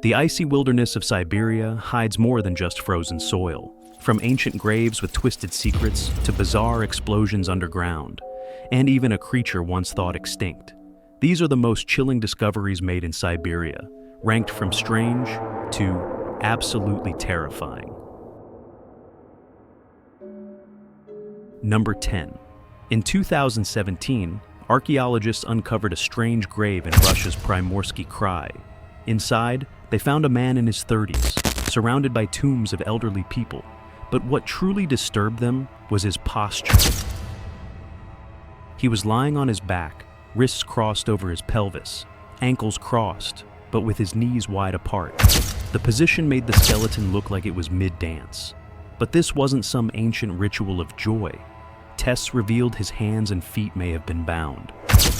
The icy wilderness of Siberia hides more than just frozen soil. From ancient graves with twisted secrets to bizarre explosions underground, and even a creature once thought extinct. These are the most chilling discoveries made in Siberia, ranked from strange to absolutely terrifying. Number 10. In 2017, archaeologists uncovered a strange grave in Russia's Primorsky Krai. Inside, they found a man in his 30s, surrounded by tombs of elderly people. But what truly disturbed them was his posture. He was lying on his back, wrists crossed over his pelvis, ankles crossed, but with his knees wide apart. The position made the skeleton look like it was mid-dance. But this wasn't some ancient ritual of joy. Tests revealed his hands and feet may have been bound.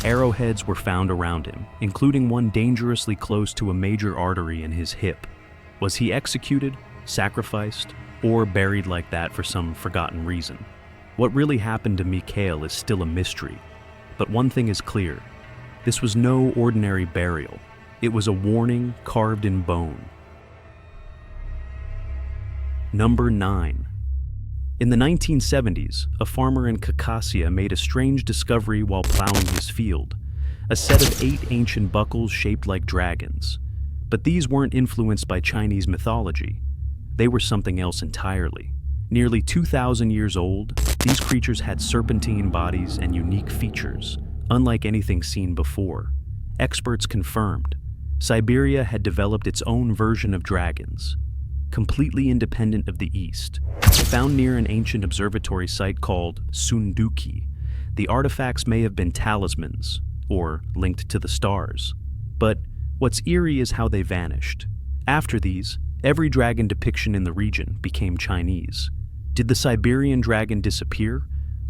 Arrowheads were found around him, including one dangerously close to a major artery in his hip. Was he executed, sacrificed, or buried like that for some forgotten reason? What really happened to Mikhail is still a mystery. But one thing is clear. This was no ordinary burial. It was a warning carved in bone. Number 9. In the 1970s, a farmer in Caucasia made a strange discovery while plowing his field. A set of 8 ancient buckles shaped like dragons. But these weren't influenced by Chinese mythology. They were something else entirely. Nearly 2,000 years old, these creatures had serpentine bodies and unique features, unlike anything seen before. Experts confirmed, Siberia had developed its own version of dragons, completely independent of the East. Found near an ancient observatory site called Sunduki, the artifacts may have been talismans, or linked to the stars. But what's eerie is how they vanished. After these, every dragon depiction in the region became Chinese. Did the Siberian dragon disappear?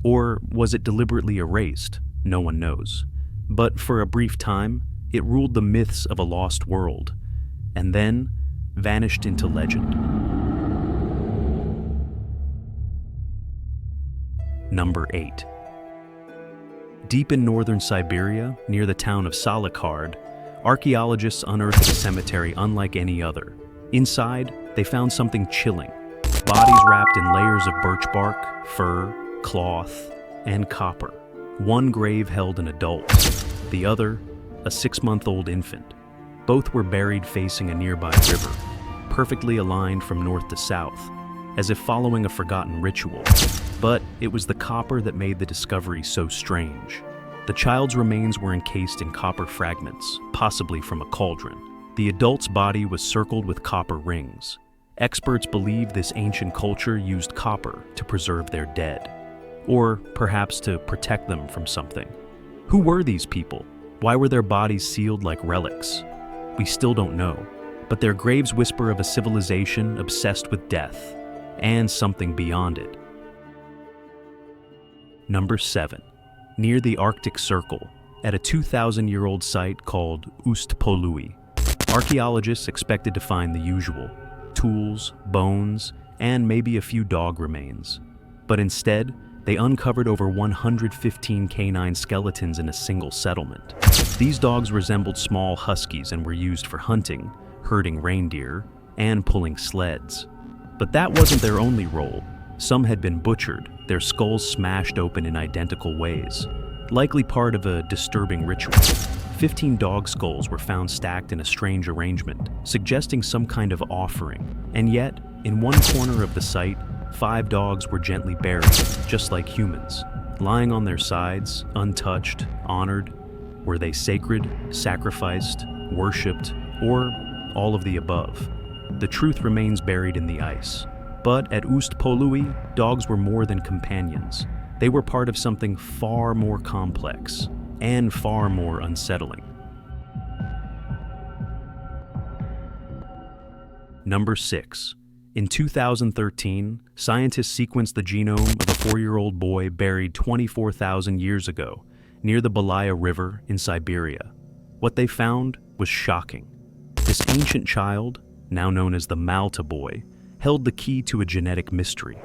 Or was it deliberately erased? No one knows. But for a brief time, it ruled the myths of a lost world, and then vanished into legend. Number 8. Deep in northern Siberia, near the town of Salakard, archaeologists unearthed a cemetery unlike any other. Inside, they found something chilling. Bodies wrapped in layers of birch bark, fur, cloth, and copper. One grave held an adult, the other, a 6-month-old infant. Both were buried facing a nearby river, perfectly aligned from north to south, as if following a forgotten ritual. But it was the copper that made the discovery so strange. The child's remains were encased in copper fragments, possibly from a cauldron. The adult's body was circled with copper rings. Experts believe this ancient culture used copper to preserve their dead, or perhaps to protect them from something. Who were these people? Why were their bodies sealed like relics? We still don't know, but their graves whisper of a civilization obsessed with death, and something beyond it. Number 7. Near the Arctic Circle, at a 2,000-year-old site called Ust-Polui, archaeologists expected to find the usual: tools, bones, and maybe a few dog remains. But instead, they uncovered over 115 canine skeletons in a single settlement. These dogs resembled small huskies and were used for hunting, herding reindeer, and pulling sleds. But that wasn't their only role. Some had been butchered, their skulls smashed open in identical ways, likely part of a disturbing ritual. 15 dog skulls were found stacked in a strange arrangement, suggesting some kind of offering. And yet, in one corner of the site, 5 dogs were gently buried, just like humans, lying on their sides, untouched, honored. Were they sacred, sacrificed, worshipped, or all of the above? The truth remains buried in the ice. But at Ust-Polui, dogs were more than companions. They were part of something far more complex and far more unsettling. Number 6. In 2013, scientists sequenced the genome of a 4-year-old boy buried 24,000 years ago near the Belaya River in Siberia. What they found was shocking. This ancient child, now known as the Malta boy, held the key to a genetic mystery.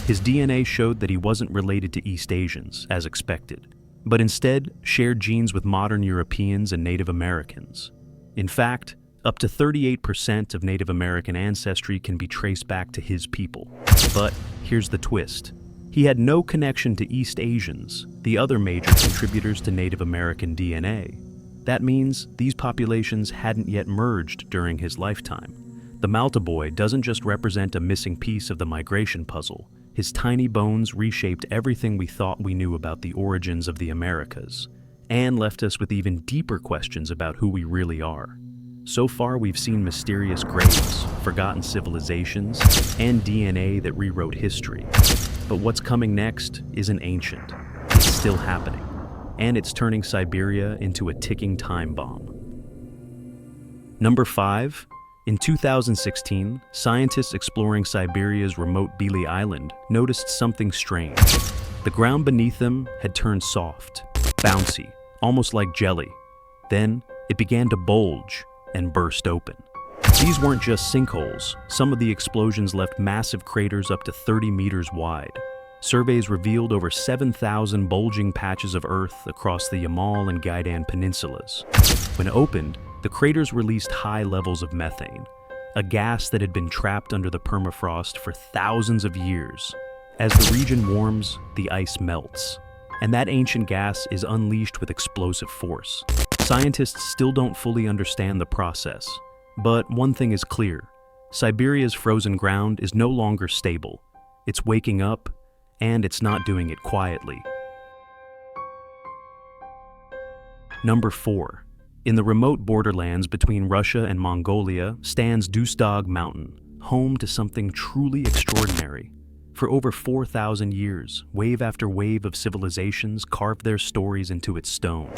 His DNA showed that he wasn't related to East Asians, as expected, but instead shared genes with modern Europeans and Native Americans. In fact, Up to 38% of Native American ancestry can be traced back to his people. But here's the twist. He had no connection to East Asians, the other major contributors to Native American DNA. That means these populations hadn't yet merged during his lifetime. The Malta boy doesn't just represent a missing piece of the migration puzzle. His tiny bones reshaped everything we thought we knew about the origins of the Americas, and left us with even deeper questions about who we really are. So far, we've seen mysterious graves, forgotten civilizations, and DNA that rewrote history. But what's coming next isn't ancient. It's still happening, and it's turning Siberia into a ticking time bomb. Number 5. In 2016, scientists exploring Siberia's remote Bely Island noticed something strange. The ground beneath them had turned soft, bouncy, almost like jelly. Then, it began to bulge and burst open. These weren't just sinkholes. Some of the explosions left massive craters up to 30 meters wide. Surveys revealed over 7,000 bulging patches of earth across the Yamal and Gaidan peninsulas. When opened, the craters released high levels of methane, a gas that had been trapped under the permafrost for thousands of years. As the region warms, the ice melts, and that ancient gas is unleashed with explosive force. Scientists still don't fully understand the process, but one thing is clear. Siberia's frozen ground is no longer stable. It's waking up, and it's not doing it quietly. Number 4. In the remote borderlands between Russia and Mongolia stands Dustog Mountain, home to something truly extraordinary. For over 4,000 years, wave after wave of civilizations carved their stories into its stone.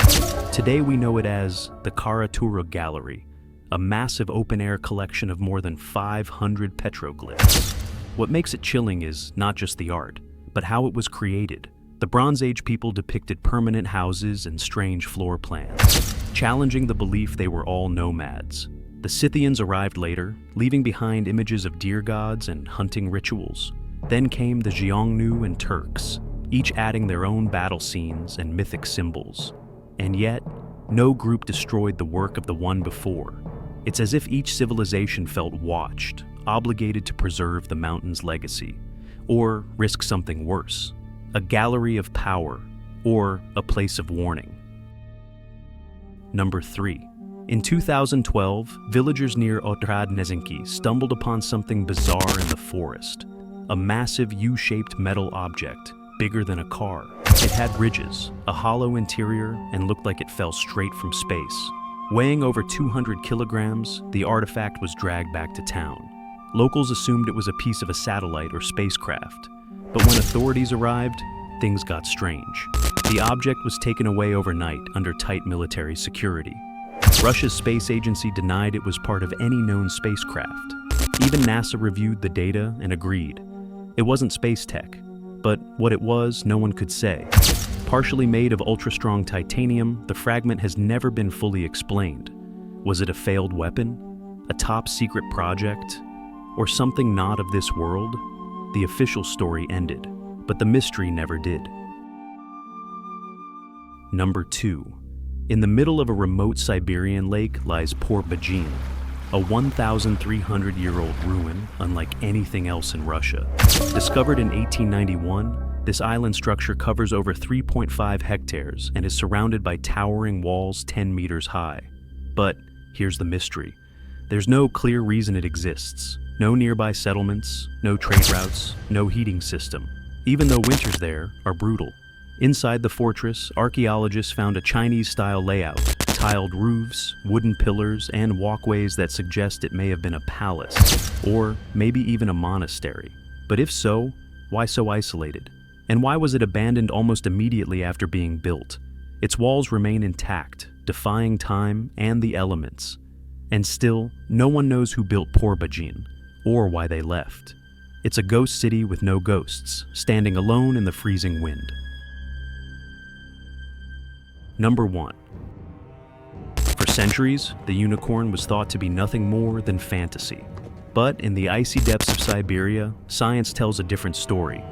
Today we know it as the Carura Gallery, a massive open-air collection of more than 500 petroglyphs. What makes it chilling is not just the art, but how it was created. The Bronze Age people depicted permanent houses and strange floor plans, challenging the belief they were all nomads. The Scythians arrived later, leaving behind images of deer gods and hunting rituals. Then came the Xiongnu and Turks, each adding their own battle scenes and mythic symbols. And yet, no group destroyed the work of the one before. It's as if each civilization felt watched, obligated to preserve the mountain's legacy, or risk something worse, a gallery of power, or a place of warning. Number 3. In 2012, villagers near Otradnezinki stumbled upon something bizarre in the forest. A massive U-shaped metal object, bigger than a car. It had ridges, a hollow interior, and looked like it fell straight from space. Weighing over 200 kilograms, the artifact was dragged back to town. Locals assumed it was a piece of a satellite or spacecraft. But when authorities arrived, things got strange. The object was taken away overnight under tight military security. Russia's space agency denied it was part of any known spacecraft. Even NASA reviewed the data and agreed. It wasn't space tech, but what it was, no one could say. Partially made of ultra-strong titanium, the fragment has never been fully explained. Was it a failed weapon? A top-secret project? Or something not of this world? The official story ended, but the mystery never did. Number 2. In the middle of a remote Siberian lake lies Porbajin, a 1,300-year-old ruin unlike anything else in Russia. Discovered in 1891, this island structure covers over 3.5 hectares and is surrounded by towering walls 10 meters high. But here's the mystery. There's no clear reason it exists. No nearby settlements, no trade routes, no heating system. Even though winters there are brutal. Inside the fortress, archaeologists found a Chinese-style layout, tiled roofs, wooden pillars, and walkways that suggest it may have been a palace, or maybe even a monastery. But if so, why so isolated? And why was it abandoned almost immediately after being built? Its walls remain intact, defying time and the elements. And still, no one knows who built Porbajin, or why they left. It's a ghost city with no ghosts, standing alone in the freezing wind. Number 1. For centuries, the unicorn was thought to be nothing more than fantasy. But in the icy depths of Siberia, science tells a different story.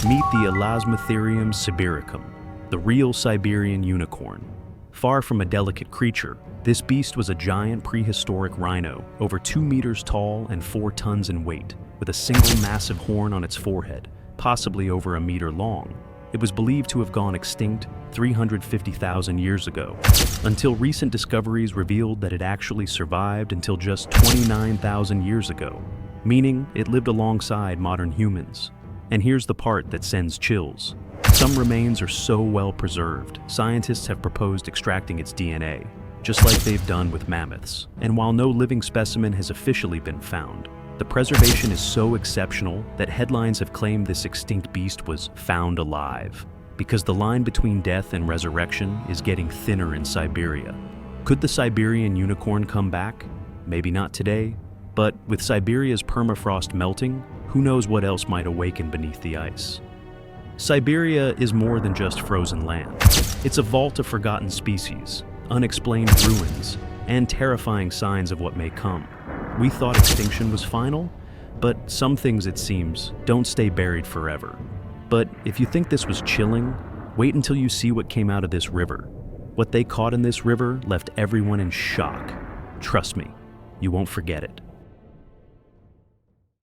Meet the Elasmotherium sibericum, the real Siberian unicorn. Far from a delicate creature, this beast was a giant prehistoric rhino, over 2 meters tall and 4 tons in weight, with a single massive horn on its forehead, possibly over a meter long. It was believed to have gone extinct 350,000 years ago, until recent discoveries revealed that it actually survived until just 29,000 years ago, meaning it lived alongside modern humans. And here's the part that sends chills. Some remains are so well preserved, scientists have proposed extracting its DNA, just like they've done with mammoths. And while no living specimen has officially been found, the preservation is so exceptional that headlines have claimed this extinct beast was found alive, because the line between death and resurrection is getting thinner in Siberia. Could the Siberian unicorn come back? Maybe not today, but with Siberia's permafrost melting, who knows what else might awaken beneath the ice. Siberia is more than just frozen land. It's a vault of forgotten species, unexplained ruins, and terrifying signs of what may come. We thought extinction was final, but some things, it seems, don't stay buried forever. But if you think this was chilling, wait until you see what came out of this river. What they caught in this river left everyone in shock. Trust me, you won't forget it.